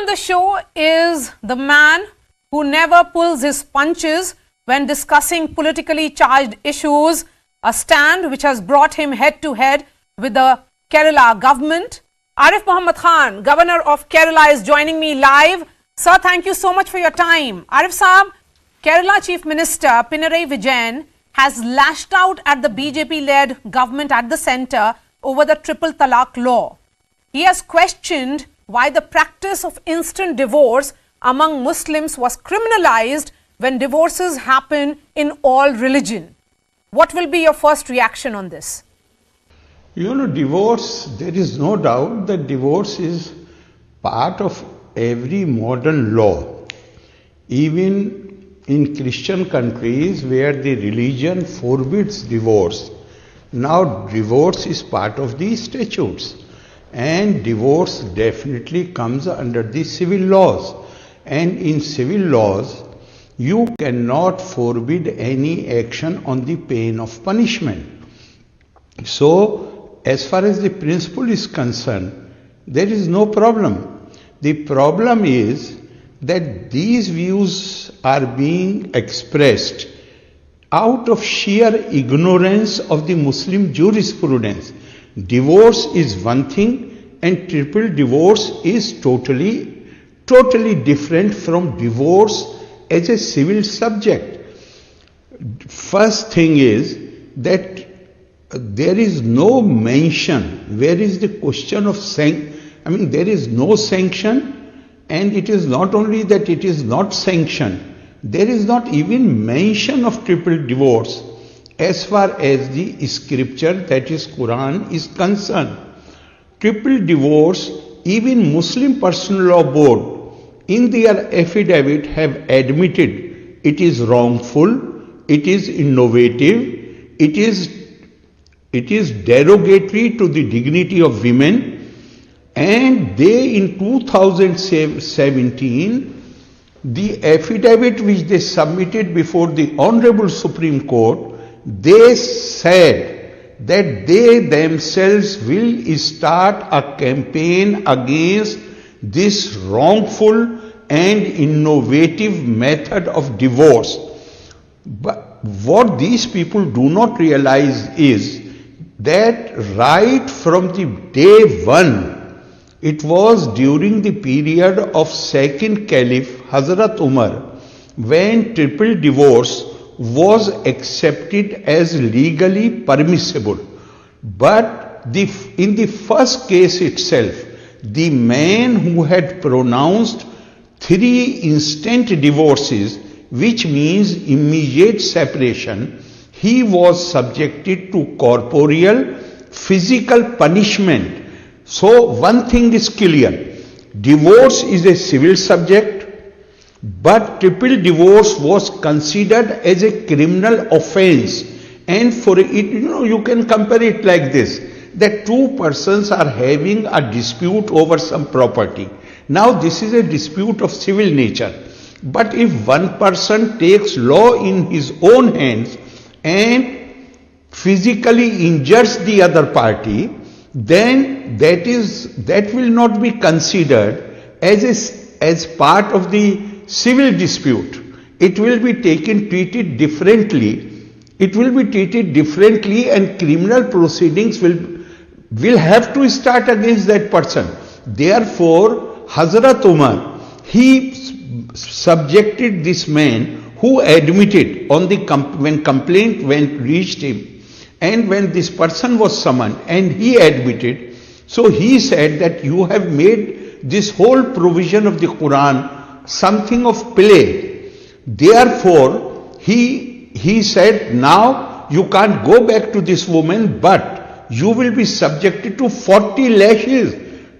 the show is the man who never pulls his punches when discussing politically charged issues, a stand which has brought him head to head with the Kerala government. Arif Mohammad Khan, Governor of Kerala, is joining me live. Sir, thank you so much for your time. Arif Saab, Kerala Chief Minister Pinarayi Vijayanvna has lashed out at the BJP-led government at the centre over the triple talaq law. He has questioned why the practice of instant divorce among Muslims was criminalized when divorces happen in all religion. What will be your first reaction on this? You know, divorce, there is no doubt that divorce is part of every modern law. Even in Christian countries where the religion forbids divorce, now divorce is part of the statutes. And divorce definitely comes under the civil laws. And in civil laws, you cannot forbid any action on the pain of punishment. So, as far as the principle is concerned, there is no problem. The problem is that these views are being expressed out of sheer ignorance of the Muslim jurisprudence. Divorce is one thing and triple divorce is totally different from divorce as a civil subject. First thing is that there is no mention. Where is the question of there is no sanction, and it is not only that it is not sanctioned, there is not even mention of triple divorce as far as the scripture, that is Quran, is concerned. Triple divorce, even Muslim Personal Law Board in their affidavit have admitted it is wrongful, it is innovative, it is derogatory to the dignity of women, and they in 2017, the affidavit which they submitted before the Honorable Supreme Court, they said that they themselves will start a campaign against this wrongful and innovative method of divorce. But what these people do not realize is that right from the day one, it was during the period of second Caliph Hazrat Umar when triple divorce was accepted as legally permissible. But in the first case itself, the man who had pronounced 3 instant divorces, which means immediate separation, he was subjected to corporeal, physical punishment. So one thing is clear, divorce is a civil subject, but triple divorce was considered as a criminal offense. And for it, you can compare it like this, that two persons are having a dispute over some property. Now this is a dispute of civil nature. But if one person takes law in his own hands and physically injures the other party, then that will not be considered as part of the civil dispute. It will be treated differently. It will be treated differently, and criminal proceedings will have to start against that person. Therefore, Hazrat Umar, he subjected this man who admitted when complaint reached him, and when this person was summoned and he admitted, so he said that you have made this whole provision of the Quran something of play. Therefore, he said, now you can't go back to this woman, but you will be subjected to 40 lashes.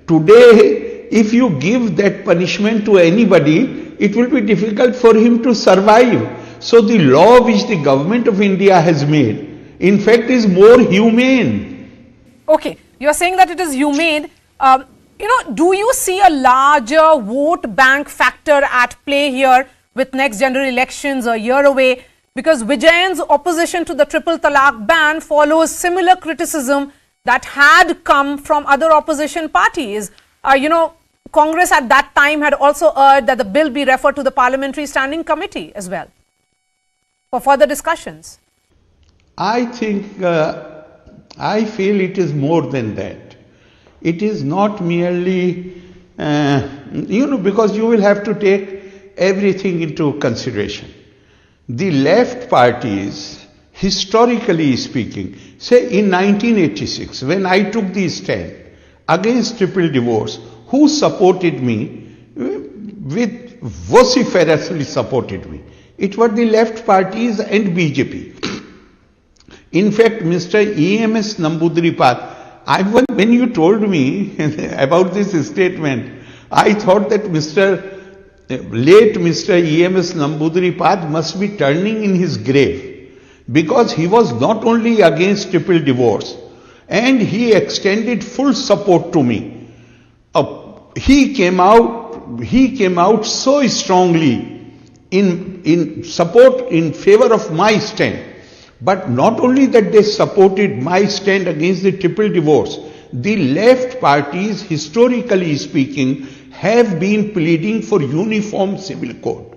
Today, if you give that punishment to anybody, it will be difficult for him to survive. So the law which the government of India has made, in fact, is more humane. Okay, you are saying that it is humane. Do you see a larger vote bank factor at play here with next general elections a year away? Because Vijayan's opposition to the triple talaq ban follows similar criticism that had come from other opposition parties. Congress at that time had also urged that the bill be referred to the Parliamentary Standing Committee as well for further discussions. I think, I feel it is more than that. It is not merely, because you will have to take everything into consideration. The left parties, historically speaking, say in 1986, when I took the stand against triple divorce, who supported me, vociferously supported me? It were the left parties and BJP. In fact, Mr. EMS Namboodiripad, when you told me about this statement, I thought that late Mr. EMS Namboodiripad must be turning in his grave, because he was not only against triple divorce, and he extended full support to me. He came out so strongly in support in favor of my stand. But not only that they supported my stand against the triple divorce, the left parties, historically speaking, have been pleading for uniform civil code.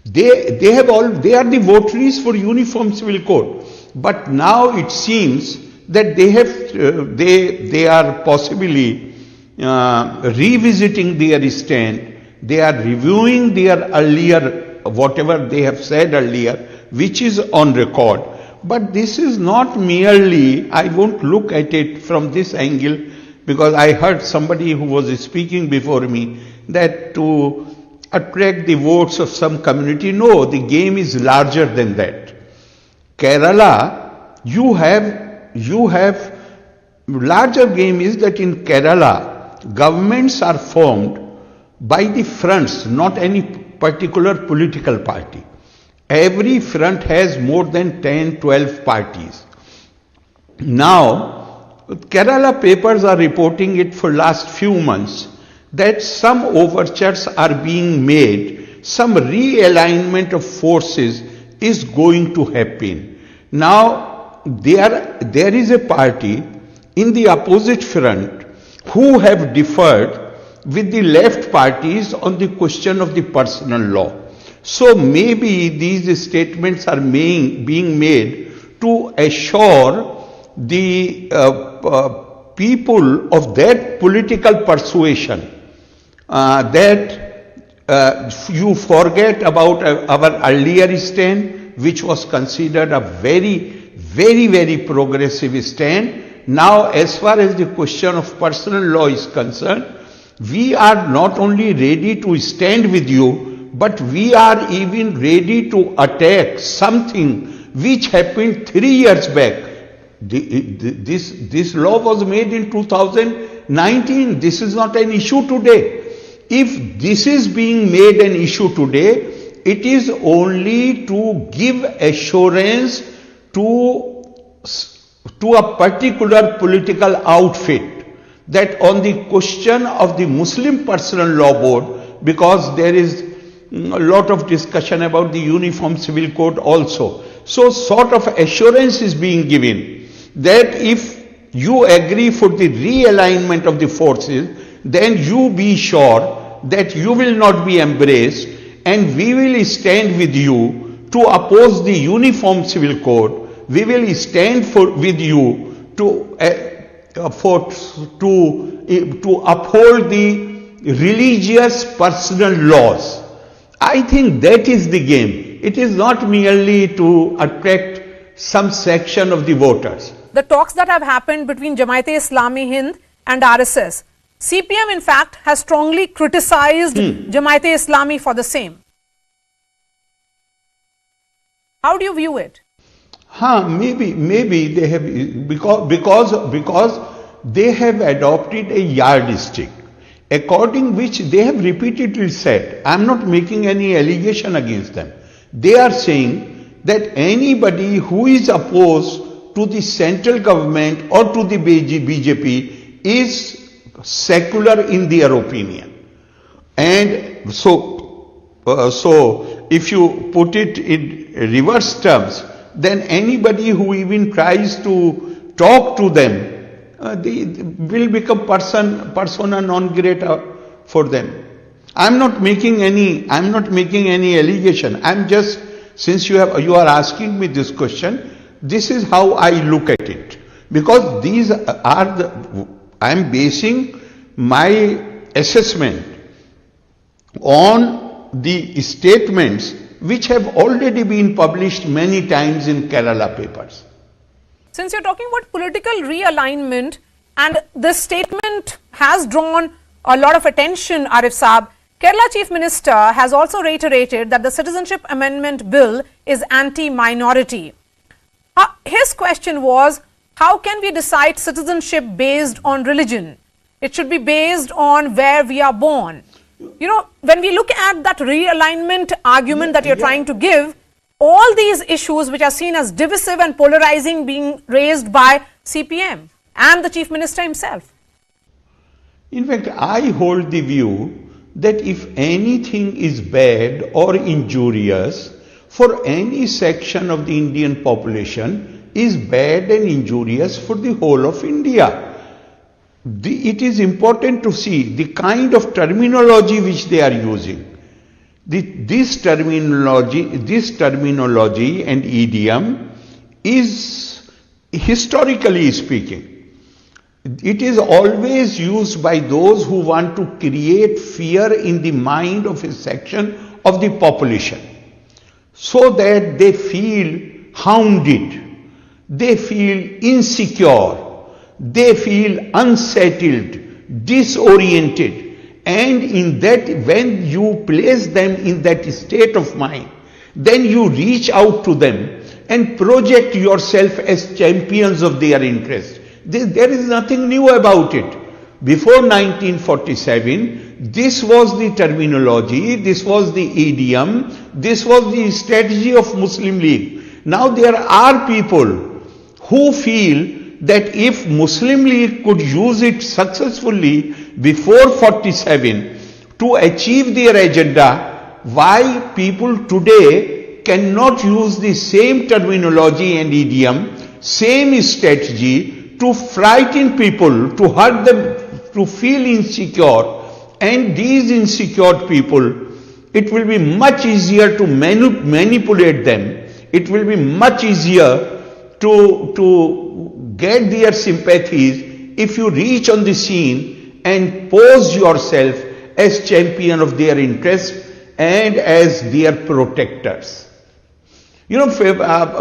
They are the votaries for uniform civil code. But now it seems that they are possibly revisiting their stand. They are reviewing their earlier, whatever they have said earlier, which is on record. But this is not merely, I won't look at it from this angle, because I heard somebody who was speaking before me that to attract the votes of some community. No, the game is larger than that. Kerala, you have larger game is that in Kerala, governments are formed by the fronts, not any particular political party. Every front has more than 10, 12 parties. Now, Kerala papers are reporting it for last few months that some overtures are being made, some realignment of forces is going to happen. Now, there is a party in the opposite front who have differed with the left parties on the question of the personal law. So maybe these statements are being made to assure the people of that political persuasion that you forget about our earlier stand, which was considered a very, very, very progressive stand. Now, as far as the question of personal law is concerned, we are not only ready to stand with you, but we are even ready to attack something which happened 3 years back. This law was made in 2019. This is not an issue today. If this is being made an issue today, it is only to give assurance to a particular political outfit that on the question of the Muslim Personal Law Board, because there is a lot of discussion about the Uniform Civil Code also. So sort of assurance is being given that if you agree for the realignment of the forces, then you be sure that you will not be embraced, and we will stand with you to oppose the Uniform Civil Code. We will stand with you to uphold the religious personal laws. I think that is the game. It is not merely to attract some section of the voters. The talks that have happened between Jamaat-e-Islami Hind and RSS, CPM in fact has strongly criticized Jamaat-e-Islami for the same. How do you view it? Maybe they have, because they have adopted a yardstick, according which they have repeatedly said, I am not making any allegation against them. They are saying that anybody who is opposed to the central government or to the BJP is secular in their opinion. And so if you put it in reverse terms, then anybody who even tries to talk to them, they will become persona non grata for them. I'm not making any allegation. I'm just, since you are asking me this question, this is how I look at it. Because these are I'm basing my assessment on the statements which have already been published many times in Kerala papers. Since you're talking about political realignment, and this statement has drawn a lot of attention, Arif Saab, Kerala Chief Minister has also reiterated that the Citizenship Amendment Bill is anti-minority. His question was, how can we decide citizenship based on religion? It should be based on where we are born. You know, when we look at that realignment argument that you're trying to give, all these issues which are seen as divisive and polarizing being raised by CPM and the Chief Minister himself. In fact, I hold the view that if anything is bad or injurious for any section of the Indian population, is bad and injurious for the whole of India. It is important to see the kind of terminology which they are using. This terminology and idiom is, historically speaking, it is always used by those who want to create fear in the mind of a section of the population, so that they feel hounded, they feel insecure, they feel unsettled, disoriented. And in that, when you place them in that state of mind, then you reach out to them and project yourself as champions of their interest. There is nothing new about it. Before 1947, this was the terminology, this was the idiom, this was the strategy of Muslim League. Now there are people who feel that if Muslim League could use it successfully before 47 to achieve their agenda, why people today cannot use the same terminology and idiom, same strategy to frighten people, to hurt them, to feel insecure. And these insecure people, it will be much easier to manipulate them. It will be much easier to get their sympathies if you reach on the scene and pose yourself as champion of their interests and as their protectors. You know,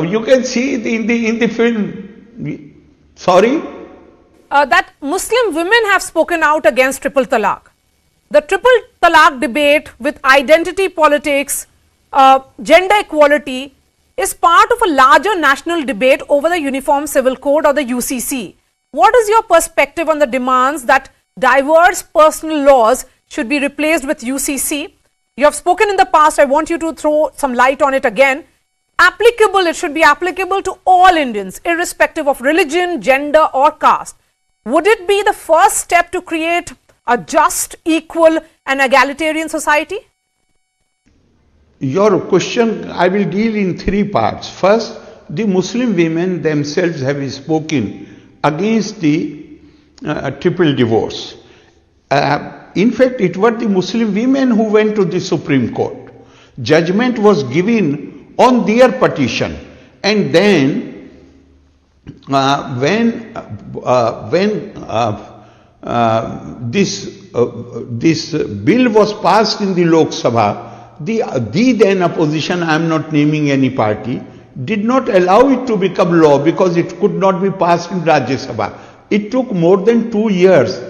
you can see in the film. Sorry? That Muslim women have spoken out against triple talaq. The triple talaq debate with identity politics, gender equality, is part of a larger national debate over the Uniform Civil Code or the UCC. What is your perspective on the demands that diverse personal laws should be replaced with UCC? You have spoken in the past, I want you to throw some light on it again. It should be applicable to all Indians, irrespective of religion, gender or caste. Would it be the first step to create a just, equal and egalitarian society? Your question, I will deal in three parts. First, the Muslim women themselves have spoken against the triple divorce. In fact, it was the Muslim women who went to the Supreme Court. Judgment was given on their petition. And then, when this bill was passed in the Lok Sabha, the then opposition, I am not naming any party, did not allow it to become law because it could not be passed in Rajya Sabha. It took more than 2 years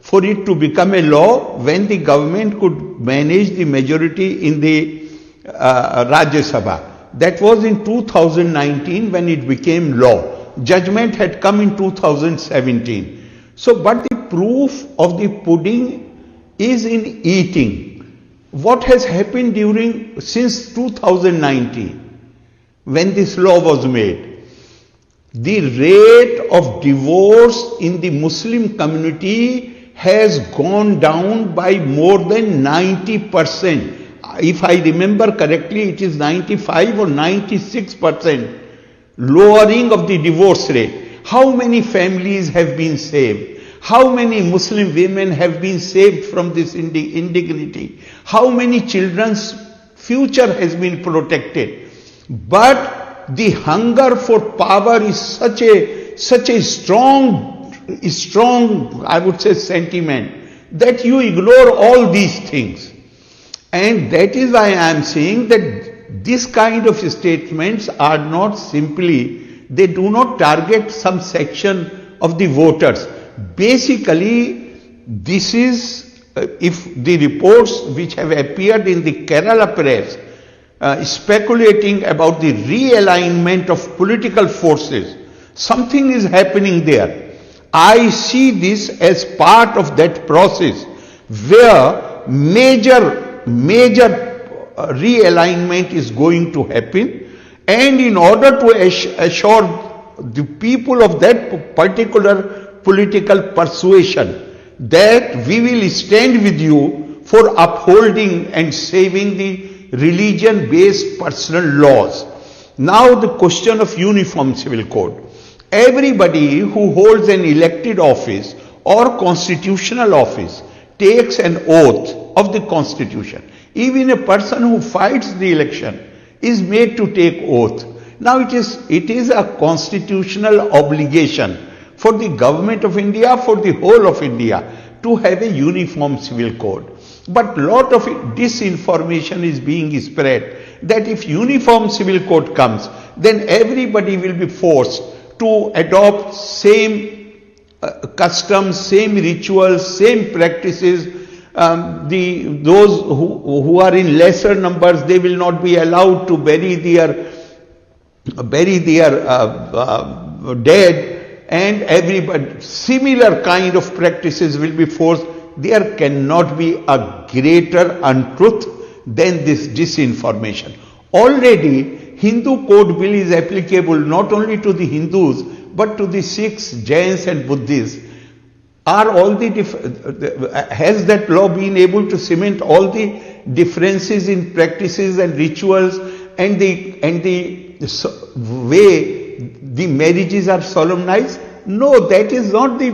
for it to become a law when the government could manage the majority in the Rajya Sabha. That was in 2019 when it became law. Judgment had come in 2017. So, but the proof of the pudding is in eating. What has happened since 2019 when this law was made? The rate of divorce in the Muslim community has gone down by more than 90%. If I remember correctly, it is 95 or 96% lowering of the divorce rate. How many families have been saved? How many Muslim women have been saved from this indignity? How many children's future has been protected? But the hunger for power is such a strong, I would say, sentiment that you ignore all these things. And that is why I am saying that this kind of statements are not simply, they do not target some section of the voters. Basically, this is, if the reports which have appeared in the Kerala press, speculating about the realignment of political forces, something is happening there. I see this as part of that process where major realignment is going to happen, and in order to assure the people of that particular political persuasion that we will stand with you for upholding and saving the religion-based personal laws. Now the question of uniform civil code. Everybody who holds an elected office or constitutional office takes an oath of the constitution. Even a person who fights the election is made to take oath. Now it is a constitutional obligation for the government of India, for the whole of India, to have a uniform civil code. But lot of disinformation is being spread that if uniform civil code comes, then everybody will be forced to adopt same customs, same rituals, same practices. Those who are in lesser numbers, they will not be allowed to bury their dead, and everybody, similar kind of practices will be forced. There cannot be a greater untruth than this disinformation. Already Hindu code bill is applicable not only to the Hindus but to the Sikhs, Jains and Buddhists. Has that law been able to cement all the differences in practices and rituals and the way the marriages are solemnized? No, that is not the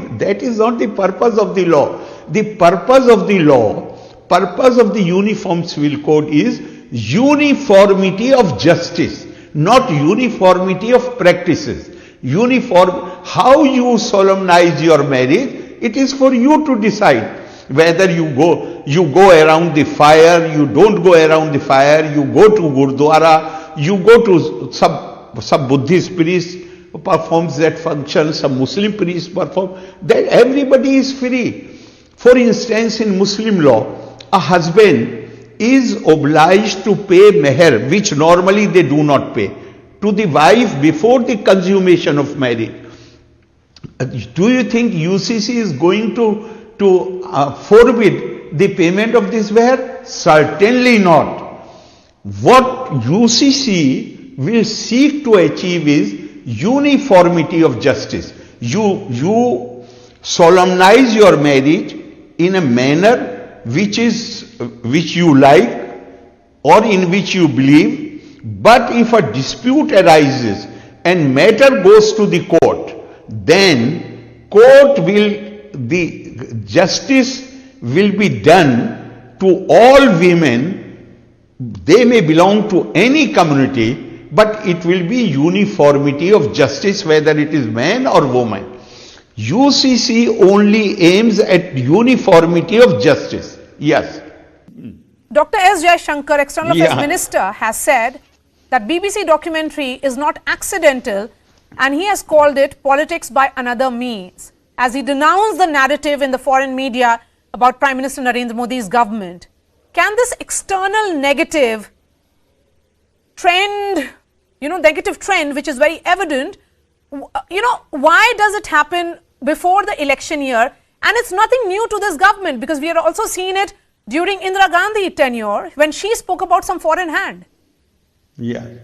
purpose of the law. The purpose of the law, purpose of the uniform civil code is uniformity of justice, not uniformity of practices. How you solemnize your marriage, it is for you to decide whether you go around the fire, you don't go around the fire, you go to Gurdwara, you go to some Buddhist priest performs that function, some Muslim priest perform, that everybody is free. For instance, in Muslim law, a husband is obliged to pay meher, which normally they do not pay, to the wife before the consummation of marriage. Do you think UCC is going to forbid the payment of this meher? Certainly not. What UCC will seek to achieve is uniformity of justice. You solemnize your marriage in a manner which you like or in which you believe, but if a dispute arises and matter goes to the court, then the justice will be done to all women. They may belong to any community, but it will be uniformity of justice whether it is man or woman. UCC only aims at uniformity of justice. Yes. Dr. S. Jaishankar, External Affairs Minister, has said that BBC documentary is not accidental, and he has called it politics by another means, as he denounced the narrative in the foreign media about Prime Minister Narendra Modi's government. Can this external negative trend, negative trend, which is very evident, why does it happen before the election year? And it's nothing new to this government, because we are also seeing it during Indira Gandhi tenure when she spoke about some foreign hand. Yes.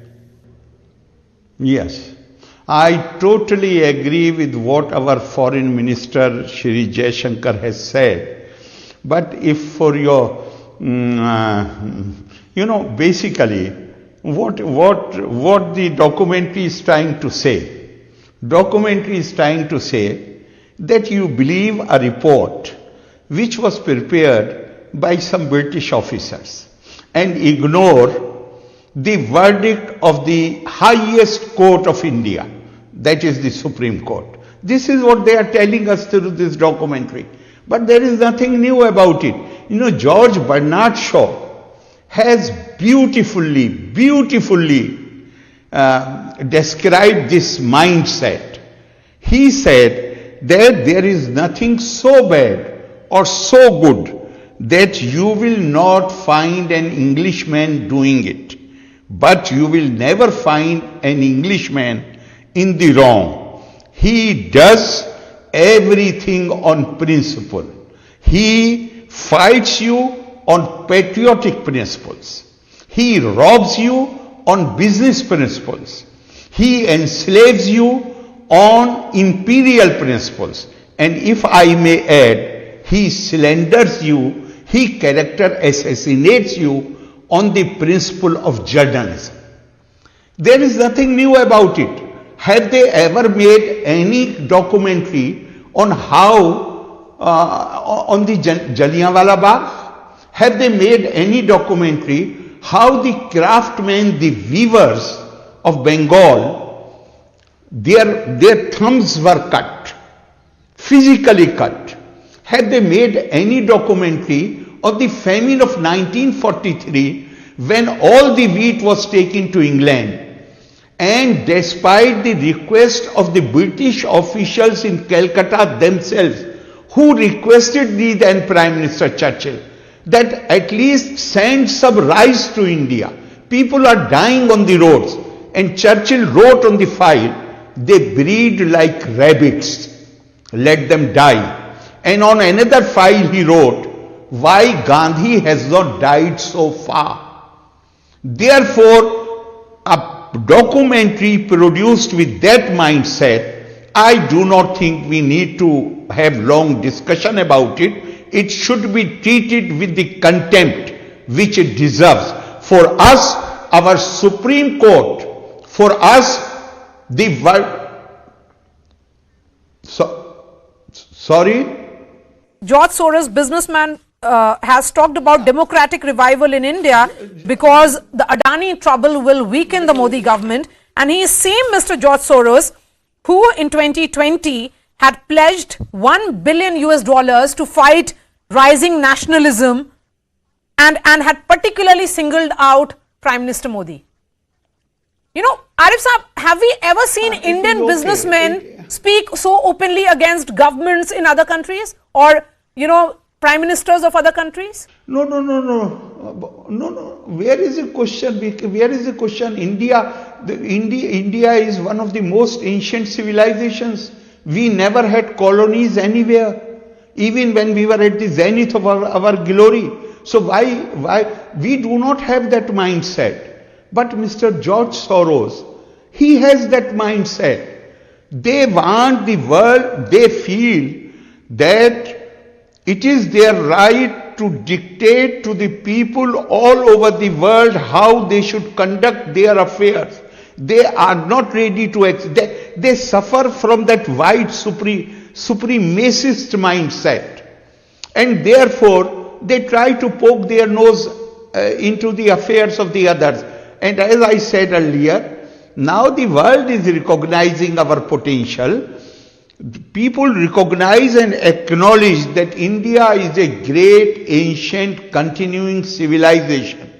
I totally agree with what our foreign minister Shri Jaishankar has said. But if for your, basically, what the documentary is trying to say? Documentary is trying to say that you believe a report which was prepared by some British officers and ignore the verdict of the highest court of India, that is the Supreme Court. This is what they are telling us through this documentary. But there is nothing new about it. You know, George Bernard Shaw has beautifully described this mindset. He said that there is nothing so bad or so good that you will not find an Englishman doing it, but you will never find an Englishman in the wrong. He does everything on principle. He fights you on patriotic principles. He robs you on business principles. He enslaves you on imperial principles. And if I may add, he slanders you, he character assassinates you on the principle of journalism. There is nothing new about it. Have they ever made any documentary on how, on the Jallianwala Bagh? Have they made any documentary how the craftsmen, the weavers of Bengal, their thumbs were cut, physically cut? Have they made any documentary of the famine of 1943 when all the wheat was taken to England? And despite the request of the British officials in Calcutta themselves, who requested the then Prime Minister Churchill that at least send some rice to India. People are dying on the roads. And Churchill wrote on the file, they breed like rabbits, let them die. And on another file he wrote, why Gandhi has not died so far. Therefore, a documentary produced with that mindset, I do not think we need to have long discussion about it. It should be treated with the contempt which it deserves. For us, our Supreme Court, for us, the world. Sorry? George Soros, businessman, has talked about democratic revival in India because the Adani trouble will weaken the Modi government. And he is same Mr. George Soros who in 2020 had pledged $1 billion to fight rising nationalism and had particularly singled out Prime Minister Modi. You know, Arif Saab, have we ever seen Indian businessmen speak so openly against governments in other countries or, you know, prime ministers of other countries? No. Where is the question? Where is the question? India is one of the most ancient civilizations. We never had colonies anywhere, even when we were at the zenith of our glory. So why we do not have that mindset? But Mr. George Soros, he has that mindset. They want the world, they feel that it is their right to dictate to the people all over the world how they should conduct their affairs. They are not ready to they suffer from that white supremacist mindset. And therefore, they try to poke their nose into the affairs of the others. And as I said earlier, now the world is recognizing our potential. People recognize and acknowledge that India is a great, ancient, continuing civilization.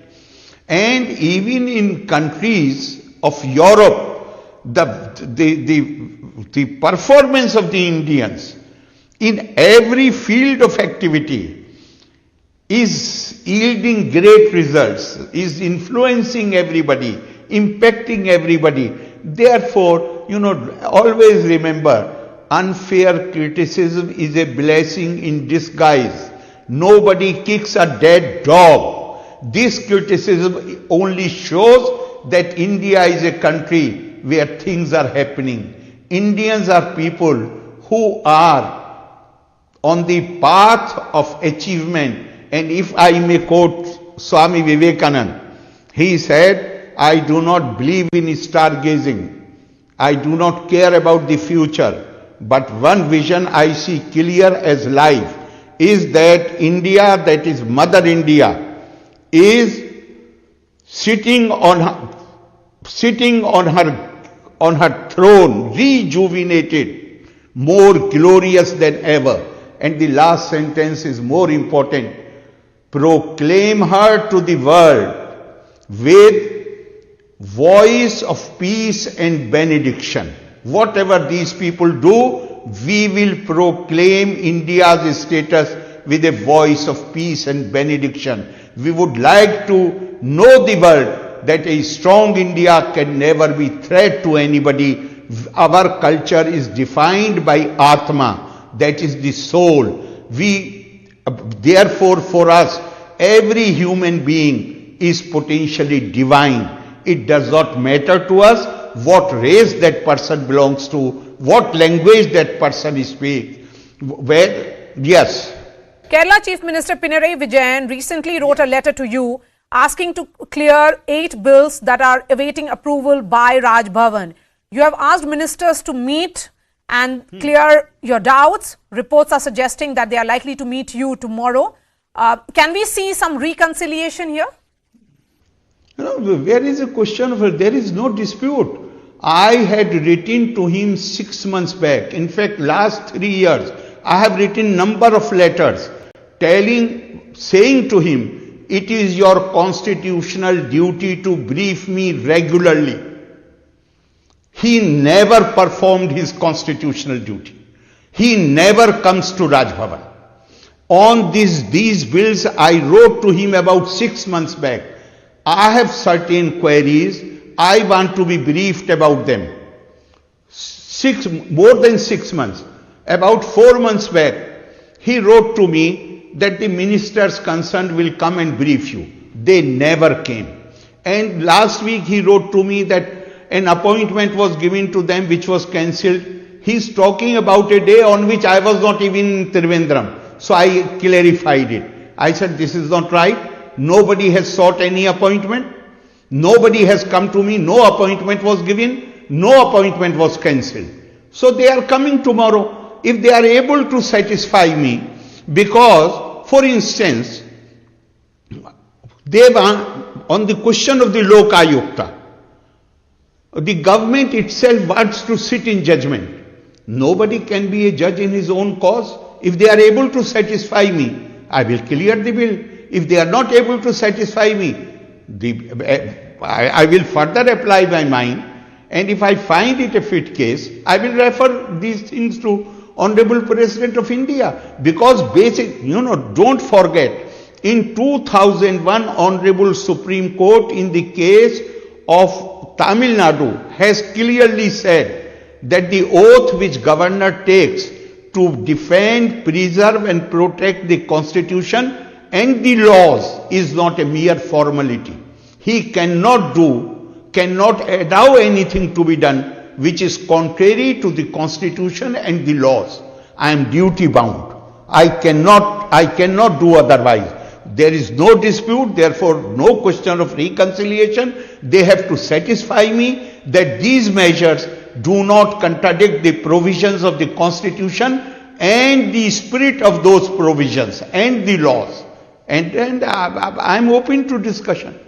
And even in countries of Europe, the performance of the Indians in every field of activity is yielding great results, is influencing everybody, impacting everybody. Therefore, you know, always remember, unfair criticism is a blessing in disguise. Nobody kicks a dead dog. This criticism only shows that India is a country where things are happening. Indians are people who are on the path of achievement. And if I may quote Swami Vivekananda, he said, I do not believe in stargazing. I do not care about the future. but one vision I see clear as life is that India, that is Mother India, is sitting on her throne, rejuvenated, more glorious than ever. And the last sentence is more important. Proclaim her to the world with voice of peace and benediction. Whatever these people do, we will proclaim India's status with a voice of peace and benediction. We would like to know the world that a strong India can never be threat to anybody. Our culture is defined by Atma, that is the soul. Therefore, for us, every human being is potentially divine. It does not matter to us what race that person belongs to, what language that person speaks. Yes. Kerala Chief Minister Pinarayi Vijayanvna recently wrote a letter to you asking to clear 8 bills that are awaiting approval by Raj Bhavan. You have asked ministers to meet and clear your doubts. Reports are suggesting that they are likely to meet you tomorrow. Can we see some reconciliation here? No, where is a question of, there is no dispute. I had written to him 6 months back. In fact, last 3 years, I have written number of letters saying to him, it is your constitutional duty to brief me regularly. He never performed his constitutional duty. He never comes to Raj Bhavan. On these bills, I wrote to him about 6 months back. I have certain queries. I want to be briefed about them. More than 6 months. About 4 months back, he wrote to me that the ministers concerned will come and brief you. They never came. And last week he wrote to me that an appointment was given to them which was cancelled. He's talking about a day on which I was not even in Trivandrum. So I clarified it. I said, this is not right. Nobody has sought any appointment. Nobody has come to me. No appointment was given. No appointment was cancelled. So they are coming tomorrow. If they are able to satisfy me, because, for instance, they want, on the question of the Lok Ayukta, the government itself wants to sit in judgment. Nobody can be a judge in his own cause. If they are able to satisfy me, I will clear the bill. If they are not able to satisfy me, I will further apply my mind, and if I find it a fit case, I will refer these things to Honorable President of India. Because don't forget, in 2001, Honorable Supreme Court in the case of Tamil Nadu has clearly said that the oath which governor takes to defend, preserve and protect the constitution and the laws is not a mere formality. He cannot allow anything to be done which is contrary to the constitution and the laws. I am duty bound. I cannot do otherwise. There is no dispute, therefore no question of reconciliation. They have to satisfy me that these measures do not contradict the provisions of the constitution and the spirit of those provisions and the laws. And I am open to discussion.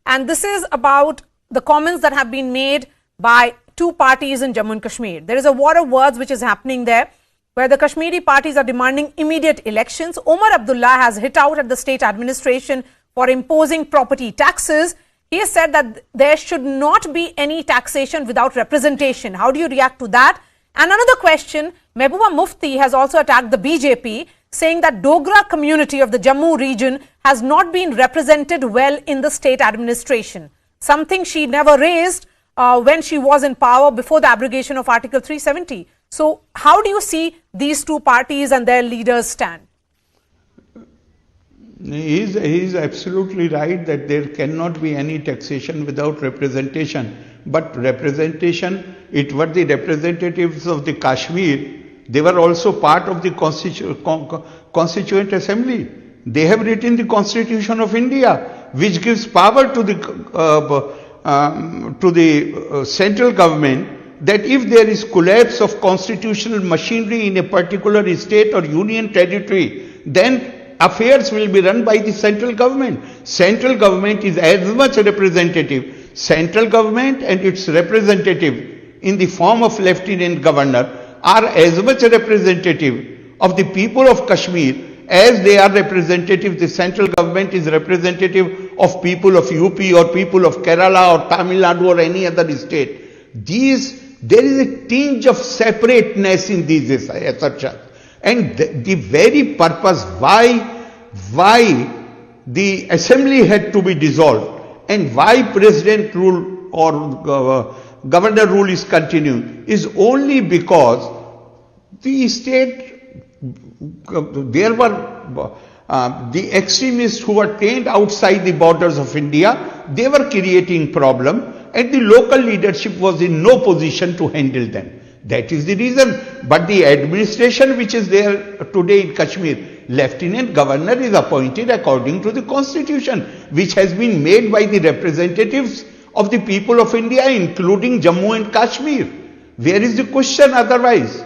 And this is about the comments that have been made by 2 parties in Jammu and Kashmir. There is a war of words which is happening there, where the Kashmiri parties are demanding immediate elections. Omar Abdullah has hit out at the state administration for imposing property taxes. He has said that there should not be any taxation without representation. How do you react to that? And another question, Mehbooba Mufti has also attacked the BJP, saying that Dogra community of the Jammu region has not been represented well in the state administration. Something she never raised when she was in power before the abrogation of Article 370. So how do you see these 2 parties and their leaders stand? He is absolutely right that there cannot be any taxation without representation. But representation, it were the representatives of the Kashmir. They were also part of the Constituent Assembly. They have written the Constitution of India, which gives power to the central government that if there is collapse of constitutional machinery in a particular state or union territory, then affairs will be run by the central government. Central government is as much representative. Central government and its representative in the form of Lieutenant Governor are as much representative of the people of Kashmir as they are representative. The central government is representative of people of UP or people of Kerala or Tamil Nadu or any other state. There is a tinge of separateness in these assertions. And the very purpose why the assembly had to be dissolved and why president rule or governor rule is continuing is only because the state, there were the extremists who were trained outside the borders of India, they were creating problem and the local leadership was in no position to handle them. That is the reason. But the administration which is there today in Kashmir, Lieutenant Governor is appointed according to the constitution, which has been made by the representatives of the people of India, including Jammu and Kashmir. Where is the question otherwise?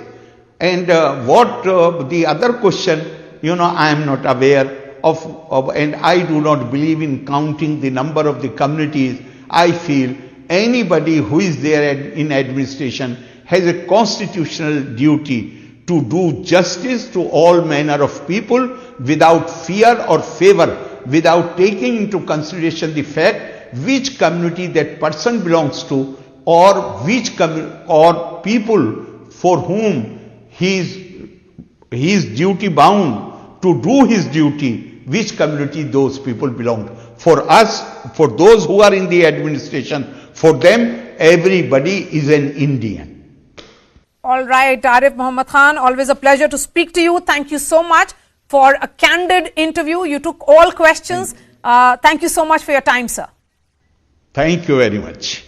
And the other question, I am not aware of, and I do not believe in counting the number of the communities. I feel anybody who is there in administration has a constitutional duty to do justice to all manner of people without fear or favor, without taking into consideration the fact which community that person belongs to or or people for whom he is duty bound to do his duty, which community those people belong. For us, for those who are in the administration, for them, everybody is an Indian. All right, Arif Mohammad Khan, always a pleasure to speak to you. Thank you so much for a candid interview. You took all questions. Thank you so much for your time, sir. Thank you very much.